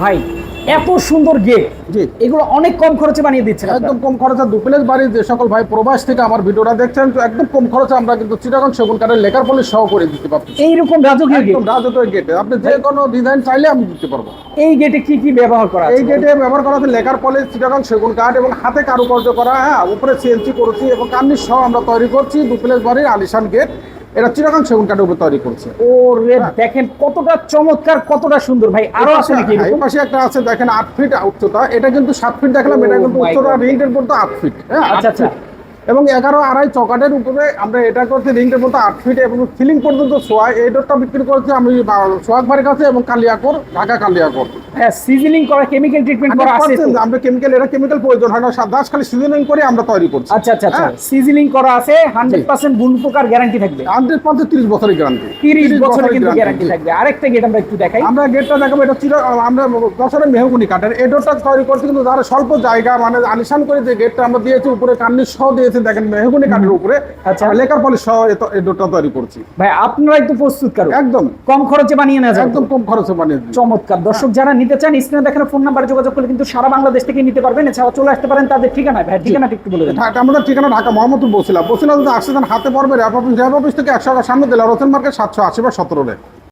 ভাই এত সুন্দর গেট, জি এগুলো অনেক কম খরচে বানিয়ে দিচ্ছেন একদম কম খরচে ডুপ্লেক্স বাড়ি যে সকল ভাই প্রবাস থেকে আমার ভিডিওটা দেখছেন, তো একদম কম খরচে আমরা কিন্তু চিটাগং সেগুন কাঠের লেকার পলিশ সহ করে দিতে পারবো। এইরকম রাজকীয় গেট, একদম রাজকীয় গেটে আপনি যে কোনো ডিজাইন চাইলে আমি দিতে পারবো। এই গেটে কি কি ব্যবহার করা এই আছে? গেটে ব্যবহার করা আছে লেকার পলিশ, চিটাগং সেগুন কাঠ এবং হাতে কারুকার্য করা, হ্যাঁ উপরে সিএনসি করেছি এবং কার্নিশ সহ আমরা তৈরি করছি ডুপ্লেক্স বাড়ির আলিশান গেট। এটা চিটাগং সেগুন কাঠের উপর তৈরি করছে। ওরে দেখেন কতটা চমৎকার, কতটা সুন্দর ভাই। আরো আছে নাকি এই এরকম? পাশে একটা আছে দেখেন 8 ফিট উচ্চতা, এটা কিন্তু 7 ফিট দেখলাম, এটা কিন্তু Oh my উচ্চতা God. রিংটের পর তো 8 ফিট, হ্যাঁ আচ্ছা, 8 ফিট এবং 11.5 চকাটের উপরে আমরা এটা করছি রিংটের মতো 8 ফিট এবং সিলিং পর্যন্ত সোয়া। এই ডোরটা বিক্রি করছি আমি সোহাগ ভাইয়ের কাছে এবং কালিয়াকোর, ঢাকা কালিয়াকোর। হ্যাঁ, সিজনিং করা, কেমিক্যাল ট্রিটমেন্ট করা আছে তো? 100% আমরা কেমিক্যাল, এটা কেমিক্যাল প্রয়োজন হয় না, দাস খালি সিজনিং করে আমরা তৈরি করছি। আচ্ছা আচ্ছা আচ্ছা, হ্যাঁ। সিজনিং করা আছে, 100% গুণ পোকার গ্যারান্টি থাকবে। 100% 30 বছরের গ্যারান্টি, 30 বছরের কিন্তু গ্যারান্টি থাকবে। আরেকটা গেট আমরা একটু দেখাই। আমরা গেটটা দেখাবো, এটা ছিল আমরা বছরের মেহগুনি কাঠের এই ডোরটা তৈরি করছি, কিন্তু যারা স্বল্প জায়গা মানে আলিশান করে যে গেটটা আমরা দিয়েছি, উপরে কার্নিশ সহ দিয়েছি দেখেন মেহগুনি কাঠের উপরে, আচ্ছা। আমরা লেকার পলিশ সহ এই ডোরটা তৈরি করছি। ভাই আপনারাই তো প্রস্তুত কারো, একদম কম খরচে বানিয়ে নেওয়া যায়। একদম কম খরচে বানিয়ে দিই। চমৎকার। দর্শক যারা নিতে চান স্ক্রিনে দেখানো ফোন নাম্বারে যোগাযোগ করলে কিন্তু সারা বাংলাদেশ থেকে নিতে পারবেন। এছাড়াও চলে আসতে পারেন তাদের ঠিকানা। ভাই ঠিকানাটা একটু বলে দেন। আমাদের ঠিকানা ঢাকা মোহাম্মদপুর বসিলা যদি আসতে দেন হাতে পড়বে র্যাপ অফিস থেকে 100 টাকা সামনে দিলে রতন মার্কেট 780 বা 17